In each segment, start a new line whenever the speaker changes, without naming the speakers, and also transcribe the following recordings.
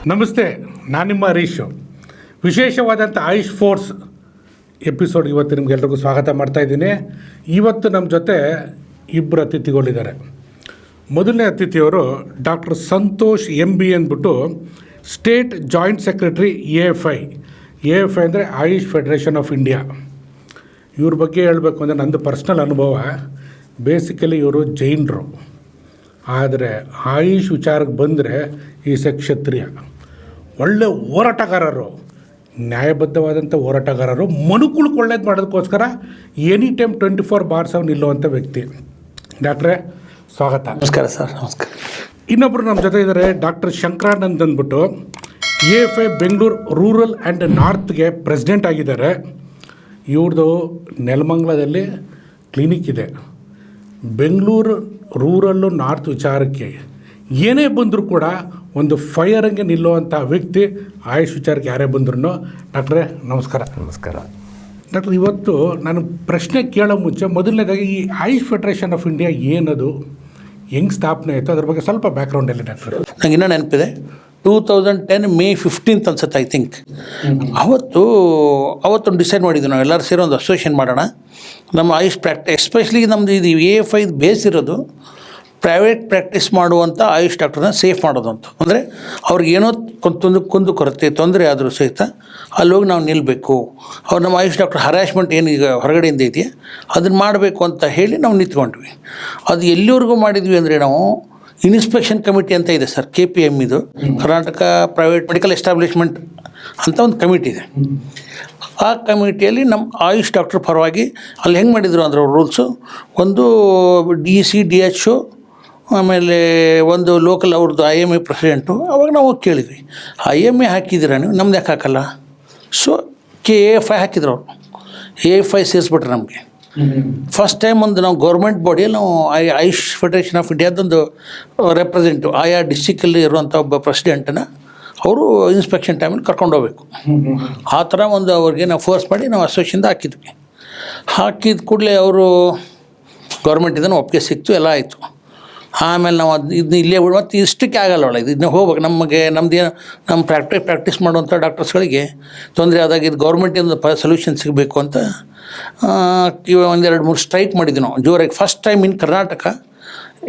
ನಮಸ್ತೆ, ನಾನು ನಿಮ್ಮ ಹರೀಶ್. ವಿಶೇಷವಾದಂಥ ಆಯುಷ್ ಫೋರ್ಸ್ ಎಪಿಸೋಡ್ ಇವತ್ತು ನಿಮಗೆಲ್ರಿಗೂ ಸ್ವಾಗತ ಮಾಡ್ತಾಯಿದ್ದೀನಿ. ಇವತ್ತು ನಮ್ಮ ಜೊತೆ ಇಬ್ಬರು ಅತಿಥಿಗಳಿದ್ದಾರೆ. ಮೊದಲನೇ ಅತಿಥಿಯವರು ಡಾಕ್ಟರ್ ಸಂತೋಷ್ MB ಅಂದ್ಬಿಟ್ಟು ಸ್ಟೇಟ್ ಜಾಯಿಂಟ್ ಸೆಕ್ರೆಟರಿ AFI ಅಂದರೆ ಆಯುಷ್ ಫೆಡರೇಷನ್ ಆಫ್ ಇಂಡಿಯಾ. ಇವ್ರ ಬಗ್ಗೆ ಹೇಳಬೇಕು ಅಂದರೆ ನಂದು ಪರ್ಸ್ನಲ್ ಅನುಭವ. ಬೇಸಿಕಲಿ ಇವರು ಜೈನರು, ಆದರೆ ಆಯುಷ್ ವಿಚಾರಕ್ಕೆ ಬಂದರೆ ಈಸ್ ಕ್ಷತ್ರಿಯ. ಒಳ್ಳೆ ಹೋರಾಟಗಾರರು, ನ್ಯಾಯಬದ್ಧವಾದಂಥ ಹೋರಾಟಗಾರರು, ಮನುಕುಳಕ್ಕೆ ಒಳ್ಳೇದು ಮಾಡೋದಕ್ಕೋಸ್ಕರ ಎನಿ ಟೈಮ್ 24/7 ನಿಲ್ಲುವಂಥ ವ್ಯಕ್ತಿ. ಡಾಕ್ಟ್ರೇ ಸ್ವಾಗತ.
ನಮಸ್ಕಾರ ಸರ್. ನಮಸ್ಕಾರ.
ಇನ್ನೊಬ್ಬರು ನಮ್ಮ ಜೊತೆ ಇದ್ದಾರೆ, ಡಾಕ್ಟರ್ ಶಂಕರಾನಂದ್ ಅಂದ್ಬಿಟ್ಟು AFI ಬೆಂಗಳೂರು ರೂರಲ್ ಆ್ಯಂಡ್ ನಾರ್ತ್ಗೆ ಪ್ರೆಸಿಡೆಂಟ್ ಆಗಿದ್ದಾರೆ. ಇವ್ರದ್ದು ನೆಲಮಂಗಲದಲ್ಲಿ ಕ್ಲಿನಿಕ್ ಇದೆ. ಬೆಂಗಳೂರು ರೂರಲ್ಲು ನಾರ್ತ್ ವಿಚಾರಕ್ಕೆ ಏನೇ ಬಂದರೂ ಕೂಡ ಒಂದು ಫೈರಂಗೆ ನಿಲ್ಲುವಂಥ ವ್ಯಕ್ತಿ. ಆಯುಷ್ ವಿಚಾರಕ್ಕೆ ಯಾರೇ ಬಂದ್ರೂ. ಡಾಕ್ಟ್ರೇ ನಮಸ್ಕಾರ.
ನಮಸ್ಕಾರ
ಡಾಕ್ಟ್ರ್, ಇವತ್ತು ನಾನು ಪ್ರಶ್ನೆ ಕೇಳೋ ಮುಂಚೆ ಮೊದಲನೇದಾಗಿ ಈ ಆಯುಷ್ ಫೆಡರೇಷನ್ ಆಫ್ ಇಂಡಿಯಾ ಏನದು, ಹೆಂಗೆ ಸ್ಥಾಪನೆ ಆಯಿತು, ಅದ್ರ ಬಗ್ಗೆ ಸ್ವಲ್ಪ ಬ್ಯಾಕ್ಗ್ರೌಂಡಲ್ಲಿ ಡಾಕ್ಟ್ರ್.
ನಂಗೆ ಇನ್ನೂ ನೆನಪಿದೆ, 2010 May 15 ಅನ್ಸುತ್ತೆ ಐ ಥಿಂಕ್. ಅವತ್ತೊಂದು ಡಿಸೈಡ್ ಮಾಡಿದ್ವಿ ನಾವು ಎಲ್ಲರೂ ಸೇರಿ ಒಂದು ಅಸೋಸಿಯೇಷನ್ ಮಾಡೋಣ. ನಮ್ಮ ಆಯುಷ್ ಎಸ್ಪೆಷಲಿ ನಮ್ಮದು ಇದು AFI ಬೇಸ್ ಇರೋದು ಪ್ರೈವೇಟ್ ಪ್ರಾಕ್ಟೀಸ್ ಮಾಡುವಂಥ ಆಯುಷ್ ಡಾಕ್ಟ್ರನ್ನ ಸೇಫ್ ಮಾಡೋದು ಅಂತ. ಅಂದರೆ ಅವ್ರಿಗೇನೋ ಕುಂದು ಕೊರತೆ ತೊಂದರೆ ಆದರೂ ಸಹಿತ ಅಲ್ಲೋಗಿ ನಾವು ನಿಲ್ಲಬೇಕು. ಅವ್ರು ನಮ್ಮ ಆಯುಷ್ ಡಾಕ್ಟ್ರ್ ಹರಾಸ್ಮೆಂಟ್ ಏನು ಈಗ ಹೊರಗಡೆಯಿಂದ ಇದೆಯಾ ಅದನ್ನು ಮಾಡಬೇಕು ಅಂತ ಹೇಳಿ ನಾವು ನಿಂತ್ಕೊಂಡ್ವಿ. ಅದು ಎಲ್ಲಿವರೆಗೂ ಮಾಡಿದ್ವಿ ಅಂದರೆ, ನಾವು ಇನ್ಸ್ಪೆಕ್ಷನ್ ಕಮಿಟಿ ಅಂತ ಇದೆ ಸರ್, KPM, ಇದು ಕರ್ನಾಟಕ ಪ್ರೈವೇಟ್ ಮೆಡಿಕಲ್ ಎಸ್ಟಾಬ್ಲಿಷ್ಮೆಂಟ್ ಅಂತ ಒಂದು ಕಮಿಟಿ ಇದೆ. ಆ ಕಮಿಟಿಯಲ್ಲಿ ನಮ್ಮ ಆಯುಷ್ ಡಾಕ್ಟ್ರ್ ಪರವಾಗಿ ಅಲ್ಲಿ ಹೆಂಗೆ ಮಾಡಿದರು ಅಂದರೆ ರೂಲ್ಸು, ಒಂದು DC DHO, ಆಮೇಲೆ ಒಂದು ಲೋಕಲ್ ಅವ್ರದ್ದು IMA ಪ್ರೆಸಿಡೆಂಟು. ಅವಾಗ ನಾವು ಕೇಳಿದ್ವಿ, IMA ಹಾಕಿದ್ದೀರಾ ನೀವು, ನಮ್ದು ಯಾಕೆ ಹಾಕಲ್ಲ? ಸೊ AFI ಹಾಕಿದ್ರು ಅವರು. AFI ಸೇರಿಸ್ಬಿಟ್ರೆ ನಮಗೆ ಫಸ್ಟ್ ಟೈಮ್ ಒಂದು ನಾವು ಗೌರ್ಮೆಂಟ್ ಬಾಡಿಯಲ್ಲಿ ನಾವು ಆಯುಷ್ ಫೆಡರೇಷನ್ ಆಫ್ ಇಂಡಿಯಾದೊಂದು ರೆಪ್ರೆಸೆಂಟು ಆಯಾ ಡಿಸ್ಟಿಕಲ್ಲಿ ಇರುವಂಥ ಒಬ್ಬ ಪ್ರೆಸಿಡೆಂಟನ್ನು ಅವರು ಇನ್ಸ್ಪೆಕ್ಷನ್ ಟೈಮಲ್ಲಿ ಕರ್ಕೊಂಡು ಹೋಗ್ಬೇಕು. ಆ ಥರ ಒಂದು ಅವ್ರಿಗೆ ನಾವು ಫೋರ್ಸ್ ಮಾಡಿ ನಾವು ಅಸೋಸಿಯೇಷನ್ದ ಹಾಕಿದ್ವಿ. ಹಾಕಿದ ಕೂಡಲೇ ಅವರು ಗೌರ್ಮೆಂಟಿಂದ ಒಪ್ಪಿಗೆ ಸಿಕ್ತು, ಎಲ್ಲ ಆಯಿತು. ಆಮೇಲೆ ನಾವು ಇದನ್ನ ಇಲ್ಲೇ ಬಿಡು, ಮತ್ತು ಇಷ್ಟಕ್ಕೆ ಆಗಲ್ಲ ಒಳ್ಳೆ ಇದನ್ನ ಹೋಗ್ಬೇಕು. ನಮ್ಮದೇನು ನಮ್ಮ ಪ್ರಾಕ್ಟೀಸ್ ಮಾಡುವಂಥ ಡಾಕ್ಟರ್ಸ್ಗಳಿಗೆ ತೊಂದರೆ ಆದಾಗ ಇದು ಗೌರ್ಮೆಂಟಿಂದ ಸೊಲ್ಯೂಷನ್ ಸಿಗಬೇಕು ಅಂತ 1-2-3 ಸ್ಟ್ರೈಕ್ ಮಾಡಿದ್ವಿ ನಾವು ಜೋರಾಗಿ. First time in Karnataka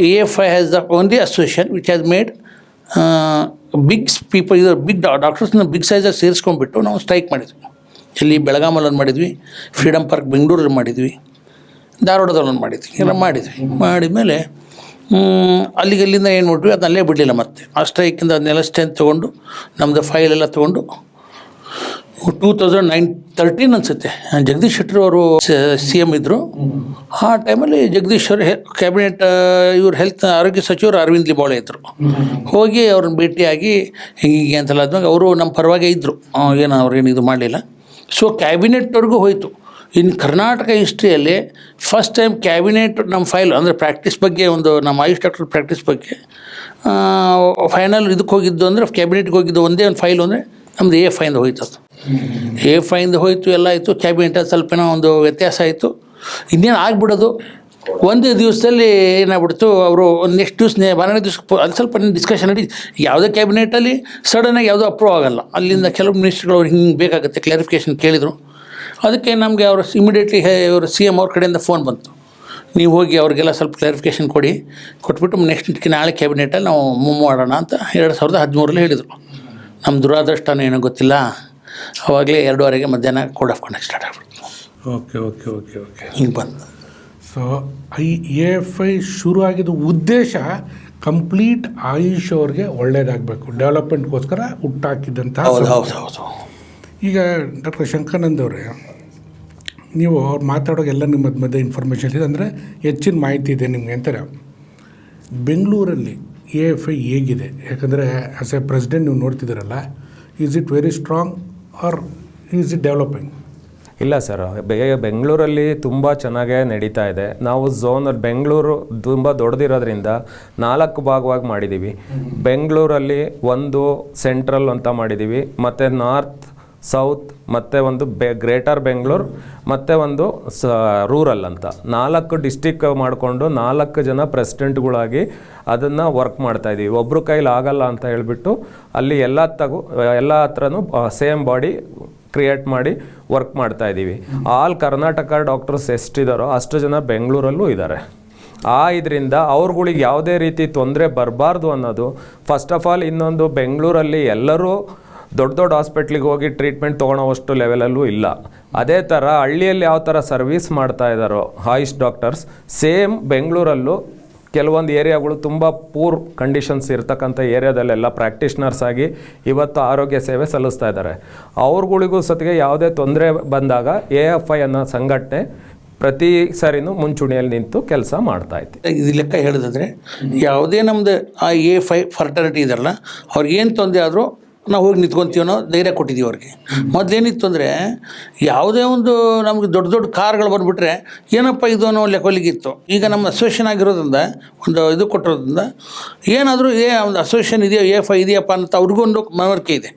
AFI has the only association which has made big ಡಾಕ್ಟರ್ಸ್ನ ಬಿಗ್ ಸೈಜಾಗಿ ಸೇರಿಸ್ಕೊಂಡ್ಬಿಟ್ಟು ನಾವು ಸ್ಟ್ರೈಕ್ ಮಾಡಿದ್ವಿ. ಇಲ್ಲಿ ಬೆಳಗಾಮಲ್ಲಿ ಒಂದು ಮಾಡಿದ್ವಿ, ಫ್ರೀಡಮ್ ಪಾರ್ಕ್ ಬೆಂಗಳೂರಲ್ಲಿ ಮಾಡಿದ್ವಿ, ಧಾರವಾಡದಲ್ಲಿ ಒಂದು ಮಾಡಿದ್ವಿ. ಎಲ್ಲ ಮಾಡಿದ್ಮೇಲೆ ಅಲ್ಲಿಂದ ಏನು ಮಾಡಿದ್ವಿ, ಅದನ್ನಲ್ಲೇ ಬಿಡಲಿಲ್ಲ. ಮತ್ತೆ ಆ ಸ್ಟ್ರೈಕಿಂದ ಅದನ್ನೆಲ್ಲ ಸ್ಟ್ರೆಂತ್ ತೊಗೊಂಡು ನಮ್ಮದು ಫೈಲೆಲ್ಲ ತೊಗೊಂಡು 2013 ಅನಿಸುತ್ತೆ, ಜಗದೀಶ್ ಶೆಟ್ಟರ್ ಅವರು CM ಇದ್ದರು. ಆ ಟೈಮಲ್ಲಿ ಜಗದೀಶ್ ಅವರು ಕ್ಯಾಬಿನೆಟ್ ಆರೋಗ್ಯ ಸಚಿವರು ಅರವಿಂದ್ ಲಿಂಬಾವಳಿ ಇದ್ದರು. ಹೋಗಿ ಅವ್ರನ್ನ ಭೇಟಿಯಾಗಿ ಹೀಗೆ ಅಂತೆಲ್ಲ ಆದ್ಮೇಲೆ ಅವರು ನಮ್ಮ ಪರವಾಗಿ ಇದ್ದರು, ಅವ್ರೇನು ಇದು ಮಾಡಲಿಲ್ಲ. ಸೊ ಕ್ಯಾಬಿನೆಟ್ವರೆಗೂ ಹೋಯಿತು. ಇನ್ನು ಕರ್ನಾಟಕ ಹಿಸ್ಟ್ರಿಯಲ್ಲಿ ಫಸ್ಟ್ ಟೈಮ್ ಕ್ಯಾಬಿನೆಟ್ ನಮ್ಮ ಫೈಲ್ ಅಂದರೆ ಪ್ರಾಕ್ಟೀಸ್ ಬಗ್ಗೆ, ಒಂದು ನಮ್ಮ ಆಯುಷ್ ಡಾಕ್ಟರ್ ಪ್ರಾಕ್ಟೀಸ್ ಬಗ್ಗೆ ಫೈನಲ್ ಇದಕ್ಕೆ ಹೋಗಿದ್ದು ಅಂದರೆ ಕ್ಯಾಬಿನೆಟ್ಗೆ ಹೋಗಿದ್ದು ಒಂದೇ ಒಂದು ಫೈಲು ಅಂದರೆ ನಮ್ಮದು AFIಯಿಂದ ಹೋಯ್ತು. ಅದು AFIಯಿಂದ ಹೋಯಿತು, ಎಲ್ಲ ಆಯಿತು. ಕ್ಯಾಬಿನೆಟಲ್ಲಿ ಸ್ವಲ್ಪ ಏನೋ ಒಂದು ವ್ಯತ್ಯಾಸ ಆಯಿತು. ಇನ್ನೇನು ಆಗಿಬಿಡೋದು, ಒಂದೇ ದಿವಸದಲ್ಲಿ ಏನಾಗ್ಬಿಡ್ತು, ಅವರು ನೆಕ್ಸ್ಟ್ ದಿವಸ 12ನೇ ದಿವಸಕ್ಕೆ ಅದು ಸ್ವಲ್ಪ ಡಿಸ್ಕಷನ್ ನಡಿ. ಯಾವುದೇ ಕ್ಯಾಬಿನೆಟಲ್ಲಿ ಸಡನ್ನಾಗಿ ಯಾವುದೋ ಅಪ್ರೂವ್ ಆಗೋಲ್ಲ. ಅಲ್ಲಿಂದ ಕೆಲವು ಮಿನಿಸ್ಟ್ರುಗಳು ಅವ್ರು ಹಿಂಗೆ ಬೇಕಾಗುತ್ತೆ ಕ್ಲಾರಿಫಿಕೇಷನ್ ಕೇಳಿದರು. ಅದಕ್ಕೆ ನಮಗೆ ಅವರು ಇಮಿಡಿಯೇಟ್ಲಿ ಅವರು CM ಅವ್ರ ಕಡೆಯಿಂದ ಫೋನ್ ಬಂತು, ನೀವು ಹೋಗಿ ಅವ್ರಿಗೆಲ್ಲ ಸ್ವಲ್ಪ ಕ್ಲಾರಿಫಿಕೇಷನ್ ಕೊಟ್ಬಿಟ್ಟು ನೆಕ್ಸ್ಟ್ ನಾಳೆ ಕ್ಯಾಬಿನೆಟಲ್ಲಿ ನಾವು ಮೂವ್ ಮಾಡೋಣ ಅಂತ 2013 ಹೇಳಿದರು. ನಮ್ಮ ದುರಾದೃಷ್ಟನೂ ಏನೋ ಗೊತ್ತಿಲ್ಲ, ಅವಾಗಲೇ 2:30 ಮಧ್ಯಾಹ್ನ ಕೋಡ್ ಆಫ್ ಕಂಡಕ್ಟ್ ಸ್ಟಾರ್ಟ್ ಆಗ್ಬಿಡ್ತು.
ಓಕೆ
ಹಿಂಗೆ ಬಂದು
ಸೊ AFI ಶುರು ಆಗಿದ್ದು ಉದ್ದೇಶ ಕಂಪ್ಲೀಟ್ ಆಯುಷ್ ಅವ್ರಿಗೆ ಒಳ್ಳೇದಾಗಬೇಕು, ಡೆವಲಪ್ಮೆಂಟ್ಗೋಸ್ಕರ ಹುಟ್ಟಾಕಿದ್ದಂಥ.
ಹೌದು.
ಈಗ ಡಾಕ್ಟರ್ ಶಂಕರಾನಂದ್ ಅವರೇ, ನೀವು ಅವ್ರು ಮಾತಾಡೋಗೆಲ್ಲ ನಿಮ್ಮ ಮಧ್ಯೆ ಇನ್ಫಾರ್ಮೇಷನ್ ಇದೆ, ಅಂದರೆ ಹೆಚ್ಚಿನ ಮಾಹಿತಿ ಇದೆ ನಿಮಗೆ ಅಂತಾರೆ. ಬೆಂಗಳೂರಲ್ಲಿ AFI ಹೇಗಿದೆ? ಯಾಕಂದರೆ ಆ್ಯಸ್ ಎ ಪ್ರೆಸಿಡೆಂಟ್ ನೀವು ನೋಡ್ತಿದ್ದೀರಲ್ಲ, is it very strong or is it developing?
ಇಲ್ಲ ಸರ್, ಬೆಂಗಳೂರಲ್ಲಿ ತುಂಬ ಚೆನ್ನಾಗೇ ನಡೀತಾ ಇದೆ. ನಾವು ಬೆಂಗಳೂರು ತುಂಬ ದೊಡ್ಡದಿರೋದ್ರಿಂದ 4 ಭಾಗವಾಗಿ ಮಾಡಿದ್ದೀವಿ. ಬೆಂಗಳೂರಲ್ಲಿ ಒಂದು ಸೆಂಟ್ರಲ್ ಅಂತ ಮಾಡಿದ್ದೀವಿ, ಮತ್ತು ನಾರ್ತ್, ಸೌತ್ ಮತ್ತು ಒಂದು ಗ್ರೇಟರ್ ಬೆಂಗಳೂರು ಮತ್ತು ಒಂದು ರೂರಲ್ ಅಂತ 4 ಡಿಸ್ಟಿಕ್ ಮಾಡಿಕೊಂಡು 4 ಜನ ಪ್ರೆಸಿಡೆಂಟ್ಗಳಾಗಿ ಅದನ್ನು ವರ್ಕ್ ಮಾಡ್ತಾಯಿದ್ದೀವಿ. ಒಬ್ಬರು ಕೈಲಿ ಆಗಲ್ಲ ಅಂತ ಹೇಳಿಬಿಟ್ಟು ಅಲ್ಲಿ ಎಲ್ಲ ಹತ್ರನೂ ಸೇಮ್ ಬಾಡಿ ಕ್ರಿಯೇಟ್ ಮಾಡಿ ವರ್ಕ್ ಮಾಡ್ತಾಯಿದ್ದೀವಿ. ಆಲ್ ಕರ್ನಾಟಕ ಡಾಕ್ಟರ್ಸ್ ಎಷ್ಟಿದ್ದಾರೋ ಅಷ್ಟು ಜನ ಬೆಂಗಳೂರಲ್ಲೂ ಇದ್ದಾರೆ. ಇದರಿಂದ ಅವ್ರುಗಳಿಗೆ ಯಾವುದೇ ರೀತಿ ತೊಂದರೆ ಬರಬಾರ್ದು ಅನ್ನೋದು ಫಸ್ಟ್ ಆಫ್ ಆಲ್. ಇನ್ನೊಂದು, ಬೆಂಗಳೂರಲ್ಲಿ ಎಲ್ಲರೂ ದೊಡ್ಡ ಹಾಸ್ಪಿಟ್ಲಿಗೆ ಹೋಗಿ ಟ್ರೀಟ್ಮೆಂಟ್ ತೊಗೊಳೋವಷ್ಟು ಲೆವೆಲಲ್ಲೂ ಇಲ್ಲ. ಅದೇ ಥರ ಹಳ್ಳಿಯಲ್ಲಿ ಯಾವ ಥರ ಸರ್ವಿಸ್ ಮಾಡ್ತಾ ಇದ್ದಾರೋ ಆಯುಷ್ ಡಾಕ್ಟರ್ಸ್, ಸೇಮ್ ಬೆಂಗಳೂರಲ್ಲೂ ಕೆಲವೊಂದು ಏರಿಯಾಗಳು ತುಂಬ ಪೂರ್ ಕಂಡೀಷನ್ಸ್ ಇರ್ತಕ್ಕಂಥ ಏರಿಯಾದಲ್ಲೆಲ್ಲ ಪ್ರಾಕ್ಟೀಷ್ನರ್ಸ್ ಆಗಿ ಇವತ್ತು ಆರೋಗ್ಯ ಸೇವೆ ಸಲ್ಲಿಸ್ತಾ ಇದ್ದಾರೆ. ಅವ್ರುಗಳಿಗೂ ಸತಿಗೆ ಯಾವುದೇ ತೊಂದರೆ ಬಂದಾಗ AFI ಅನ್ನೋ ಸಂಘಟನೆ ಪ್ರತಿ ಸರಿನೂ ಮುಂಚೂಣಿಯಲ್ಲಿ ನಿಂತು ಕೆಲಸ ಮಾಡ್ತಾ ಇತ್ತು.
ಇದು ಲೆಕ್ಕ ಹೇಳಿದ್ರೆ ಯಾವುದೇ ನಮ್ಮದು ಆ A5 ಫರ್ಟರ್ನಿಟಿ ಇದೆಲ್ಲ ಅವ್ರಿಗೇನು ತೊಂದರೆ ಆದರೂ ನಾವು ಹೋಗಿ ನಿಂತ್ಕೊತೀವಿ ಅನ್ನೋ ಧೈರ್ಯ ಕೊಟ್ಟಿದ್ದೀವಿ ಅವ್ರಿಗೆ. ಮೊದಲೇನಿತ್ತು ಅಂದರೆ ಯಾವುದೇ ಒಂದು ನಮಗೆ ದೊಡ್ಡ ಕಾರ್ಗಳು ಬಂದುಬಿಟ್ರೆ ಏನಪ್ಪ ಇದು ಅನ್ನೋ ಲೆಕ್ಕಲಿಗಿತ್ತು. ಈಗ ನಮ್ಮ ಅಸೋಸಿಯೇಷನ್ ಆಗಿರೋದ್ರಿಂದ ಒಂದು ಇದು ಕೊಟ್ಟಿರೋದ್ರಿಂದ ಏನಾದರೂ ಒಂದು ಅಸೋಸಿಯೇಷನ್ ಇದೆಯೋ A5 ಇದೆಯಪ್ಪ ಅಂತ ಅವ್ರಿಗೂ ಒಂದು ಮನವರಿಕೆ ಇದೆ.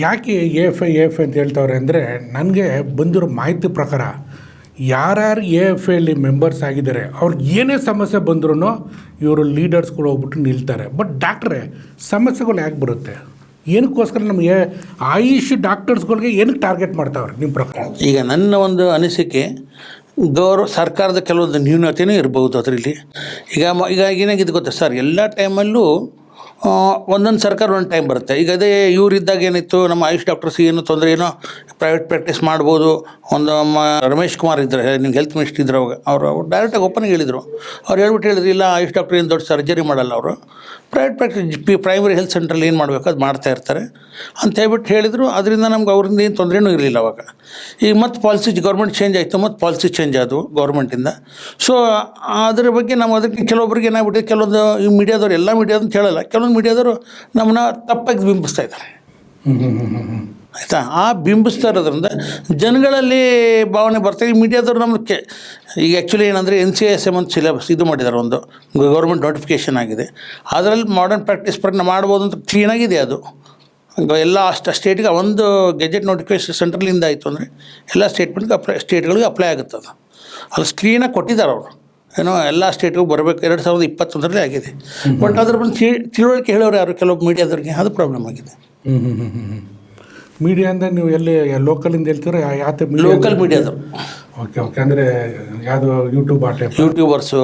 ಯಾಕೆ AFI ಅಂತ ಹೇಳ್ತವ್ರೆ ಅಂದರೆ, ನನಗೆ ಬಂದಿರೋ ಮಾಹಿತಿ ಪ್ರಕಾರ ಯಾರ್ಯಾರು AFIಯಲ್ಲಿ ಮೆಂಬರ್ಸ್ ಆಗಿದ್ದಾರೆ ಅವ್ರಿಗೆ ಏನೇ ಸಮಸ್ಯೆ ಬಂದ್ರೂ ಇವರು ಲೀಡರ್ಸ್ಗಳು ಹೋಗ್ಬಿಟ್ಟು ನಿಲ್ತಾರೆ. ಬಟ್ ಡಾಕ್ಟ್ರೇ, ಸಮಸ್ಯೆಗಳು ಯಾಕೆ ಬರುತ್ತೆ? ಏನಕ್ಕೋಸ್ಕರ ನಮಗೆ ಆಯುಷ್ ಡಾಕ್ಟರ್ಸ್ಗಳಿಗೆ ಏನಕ್ಕೆ ಟಾರ್ಗೆಟ್ ಮಾಡ್ತಾವ್ರೆ ನಿಮ್ಮ ಪ್ರಕಾರ?
ಈಗ ನನ್ನ ಒಂದು ಅನಿಸಿಕೆ, ಸರ್ಕಾರದ ಕೆಲವೊಂದು ನ್ಯೂನತೆಯೂ ಇರ್ಬೋದು ಅದರಲ್ಲಿ. ಈಗ ಏನಾಗಿದೆ ಗೊತ್ತಾ ಸರ್, ಎಲ್ಲ ಟೈಮಲ್ಲೂ ಒಂದೊಂದು ಸರ್ಕಾರ ಒಂದು ಟೈಮ್ ಬರುತ್ತೆ. ಈಗ ಅದೇ ಇವರಿದ್ದಾಗ ಏನಿತ್ತು, ನಮ್ಮ ಆಯುಷ್ ಡಾಕ್ಟರ್ಸ್ ಏನು ತೊಂದರೆ, ಏನೋ ಪ್ರೈವೇಟ್ ಪ್ರಾಕ್ಟೀಸ್ ಮಾಡ್ಬೋದು. ಒಂದು ರಮೇಶ್ ಕುಮಾರ್ ಇದ್ದರೆ, ನಿಮ್ಗೆ ಹೆಲ್ತ್ ಮಿನಿಸ್ಟ್ರ್ ಇದ್ರು ಅವಾಗ, ಅವರು ಡೈರೆಕ್ಟಾಗಿ ಓಪನ್ ಹೇಳಿದರು. ಅವ್ರು ಹೇಳಿದ್ರು ಇಲ್ಲ ಆಯುಷ್ ಡಾಕ್ಟರ್ ಏನು ದೊಡ್ಡ ಸರ್ಜರಿ ಮಾಡಲ್ಲ, ಅವರು ಪ್ರೈವೇಟ್ ಪ್ರಾಕ್ಟೀಸ್ ಪ್ರೈಮರಿ ಹೆಲ್ತ್ ಸೆಂಟ್ರಲ್ಲಿ ಏನು ಮಾಡಬೇಕು ಅದು ಮಾಡ್ತಾ ಇರ್ತಾರೆ ಅಂತ ಹೇಳ್ಬಿಟ್ಟು ಹೇಳಿದರು. ಅದರಿಂದ ನಮ್ಗೆ ಅವರಿಂದ ಏನು ತೊಂದರೆನೂ ಇರಲಿಲ್ಲ ಅವಾಗ. ಈಗ ಮತ್ತೆ ಪಾಲಿಸಿ ಗೌರ್ಮೆಂಟ್ ಚೇಂಜ್ ಆಯಿತು, ಮತ್ತು ಪಾಲಿಸಿ ಚೇಂಜ್ ಆದವು ಗೌರ್ಮೆಂಟಿಂದ. ಸೊ ಅದ್ರ ಬಗ್ಗೆ ನಾವು ಅದಕ್ಕೆ ಕೆಲವೊಬ್ಬರಿಗೆ ಏನಾಗ್ಬಿಟ್ಟಿದೆ, ಕೆಲವೊಂದು ಈ ಮೀಡಿಯಾದವ್ರು, ಎಲ್ಲ ಮೀಡಿಯಾದಂತ ಹೇಳಲ್ಲ, ಕೆಲವೊಂದು ಮೀಡಿಯಾದವರು ನಮ್ಮನ್ನ ತಪ್ಪಾಗಿ ಬಿಂಬಿಸ್ತಾ ಇದ್ದಾರೆ. ಆಯಿತಾ? ಆ ಬಿಂಬಿಸ್ತಾ ಇರೋದ್ರಿಂದ ಜನಗಳಲ್ಲಿ ಭಾವನೆ ಬರ್ತಾರೆ. ಈ ಮೀಡಿಯಾದವ್ರು ನಮಗೆ ಈಗ ಆ್ಯಕ್ಚುಲಿ ಏನಂದರೆ NCISM ಒಂದು ಸಿಲೆಬಸ್ ಇದು ಮಾಡಿದ್ದಾರೆ, ಒಂದು ಗೌರ್ಮೆಂಟ್ ನೋಟಿಫಿಕೇಷನ್ ಆಗಿದೆ. ಅದರಲ್ಲಿ ಮಾಡರ್ನ್ ಪ್ರಾಕ್ಟೀಸ್ ಪ್ರಕಾರ ಮಾಡ್ಬೋದು ಅಂತ ಕ್ಲೀನಾಗಿದೆ. ಅದು ಎಲ್ಲ ಸ್ಟೇಟ್ಗೆ ಒಂದು ಗೆಜೆಟ್ ನೋಟಿಫಿಕೇಷನ್ ಸೆಂಟ್ರಲಿಂದ ಆಯಿತು ಅಂದರೆ ಎಲ್ಲ ಸ್ಟೇಟ್ಗಳಿಗೆ ಅಪ್ಲೈ ಆಗುತ್ತೆ. ಅದು ಕ್ಲೀನಾಗಿ ಕೊಟ್ಟಿದ್ದಾರೆ ಅವರು, ಏನೋ ಎಲ್ಲ ಸ್ಟೇಟ್ಗೂ ಬರಬೇಕು 2021 ಆಗಿದೆ. ಬಟ್ ಅದ್ರ ಬಂದು ತಿಳುವಳಿಕೆ ಹೇಳೋರು ಯಾರು, ಕೆಲವು ಮೀಡಿಯಾದವ್ರಿಗೆ ಅದು ಪ್ರಾಬ್ಲಮ್ ಆಗಿದೆ.
ಮೀಡಿಯಾ ಅಂದರೆ ನೀವು ಎಲ್ಲಿ ಲೋಕಲಿಂದ ಹೇಳ್ತೀರೋ? ಯಾವ
ಲೋಕಲ್ ಮೀಡಿಯಾದವರು.
ಓಕೆ. ಅಂದರೆ ಯಾವುದು
ಯೂಟ್ಯೂಬರ್ಸು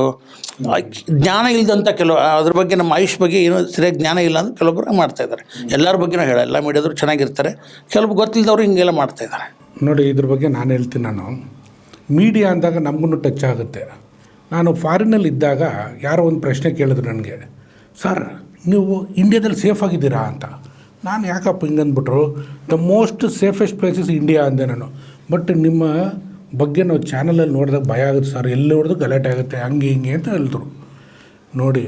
ಜ್ಞಾನ ಇಲ್ಲದಂಥ ಕೆಲವು ಅದ್ರ ಬಗ್ಗೆ, ನಮ್ಮ ಆಯುಷ್ ಬಗ್ಗೆ ಏನೋ ಸರಿಯಾಗಿ ಜ್ಞಾನ ಇಲ್ಲ ಅಂತ ಕೆಲವೊಬ್ಬರು ಮಾಡ್ತಾಯಿದ್ದಾರೆ. ಎಲ್ಲರ ಬಗ್ಗೆನೂ ಹೇಳ, ಎಲ್ಲ ಮೀಡಿಯಾದವರು ಚೆನ್ನಾಗಿರ್ತಾರೆ, ಕೆಲವು ಗೊತ್ತಿಲ್ಲದವ್ರು ಹಿಂಗೆಲ್ಲ ಮಾಡ್ತಾಯಿದ್ದಾರೆ.
ನೋಡಿ, ಇದ್ರ ಬಗ್ಗೆ ನಾನು ಹೇಳ್ತೀನಿ. ನಾನು ಮೀಡಿಯಾ ಅಂದಾಗ ನಮಗೂ ಟಚ್ ಆಗುತ್ತೆ. ನಾನು ಫಾರಿನಲ್ಲಿ ಇದ್ದಾಗ ಯಾರೋ ಒಂದು ಪ್ರಶ್ನೆ ಕೇಳಿದ್ರು ನನಗೆ, ಸರ್ ನೀವು ಇಂಡಿಯಾದಲ್ಲಿ ಸೇಫ್ ಆಗಿದ್ದೀರಾ ಅಂತ. ನಾನು ಯಾಕಪ್ಪ ಹಿಂಗಂದ್ಬಿಟ್ರು, the most safest places India ಅಂದೆ ನಾನು. ಬಟ್ ನಿಮ್ಮ ಬಗ್ಗೆ ನಾವು ಚಾನಲಲ್ಲಿ ನೋಡಿದಾಗ ಭಯ ಆಗುತ್ತೆ ಸರ್, ಎಲ್ಲಿ ನೋಡಿದ್ರು ಗಲಾಟೆ ಆಗುತ್ತೆ, ಹಂಗೆ ಹಿಂಗೆ ಅಂತ ಹೇಳಿದ್ರು. ನೋಡಿ,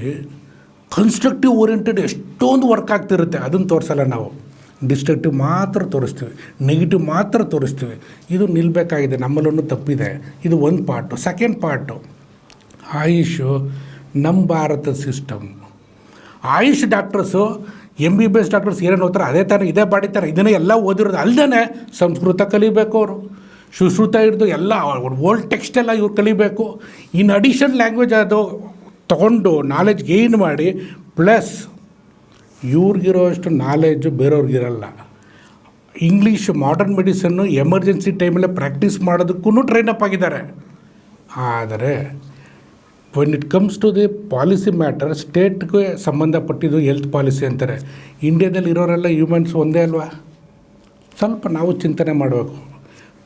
ಕನ್ಸ್ಟ್ರಕ್ಟಿವ್ ಓರಿಯೆಂಟೆಡ್ ಎಷ್ಟೊಂದು ವರ್ಕ್ ಆಗ್ತಿರುತ್ತೆ, ಅದನ್ನು ತೋರಿಸಲ್ಲ ನಾವು. ಡಿಸ್ಟ್ರಕ್ಟಿವ್ ಮಾತ್ರ ತೋರಿಸ್ತೀವಿ, ನೆಗೆಟಿವ್ ಮಾತ್ರ ತೋರಿಸ್ತೀವಿ. ಇದು ನಿಲ್ಲಬೇಕಾಗಿದೆ, ನಮ್ಮಲ್ಲೂ ತಪ್ಪಿದೆ. ಇದು ಒಂದು ಪಾರ್ಟು. ಸೆಕೆಂಡ್ ಪಾರ್ಟು, ಆಯುಷು ನಮ್ಮ ಭಾರತದ system. AYUSH doctors MBBS doctors ಏನೇನು ಓದ್ತಾರೆ ಅದೇ ಥರ ಇದೇ ಬಾಡಿ ಥರ ಇದನ್ನೇ ಎಲ್ಲ ಓದಿರೋದು ಅಲ್ಲದೇ ಸಂಸ್ಕೃತ ಕಲಿಬೇಕು, ಅವರು ಸುಶ್ರುತ ಹಿಡಿದು ಎಲ್ಲ ಓಲ್ಡ್ ಟೆಕ್ಸ್ಟ್ ಎಲ್ಲ ಇವ್ರು ಕಲಿಬೇಕು. ಇನ್ ಅಡಿಷನ್ ಲ್ಯಾಂಗ್ವೇಜ್ ಅದು ತೊಗೊಂಡು ನಾಲೆಜ್ ಗೇನ್ ಮಾಡಿ, ಪ್ಲಸ್ ಇವ್ರಿಗಿರೋ ಅಷ್ಟು ನಾಲೆಜು ಬೇರೆಯವ್ರಿಗಿರಲ್ಲ. ಇಂಗ್ಲೀಷ್, ಮಾಡರ್ನ್ ಮೆಡಿಸನ್ನು ಎಮರ್ಜೆನ್ಸಿ ಟೈಮಲ್ಲೇ ಪ್ರಾಕ್ಟೀಸ್ ಮಾಡೋದಕ್ಕೂ ಟ್ರೈನಪ್ ಆಗಿದ್ದಾರೆ. ಆದರೆ when it comes to the policy matter, ಸ್ಟೇಟ್ಗೆ ಸಂಬಂಧಪಟ್ಟಿದ್ದು ಹೆಲ್ತ್ ಪಾಲಿಸಿ ಅಂತಾರೆ. ಇಂಡಿಯಾದಲ್ಲಿ ಇರೋರೆಲ್ಲ ಹ್ಯೂಮನ್ಸ್ ಒಂದೇ ಅಲ್ವಾ? ಸ್ವಲ್ಪ ನಾವು ಚಿಂತನೆ ಮಾಡಬೇಕು.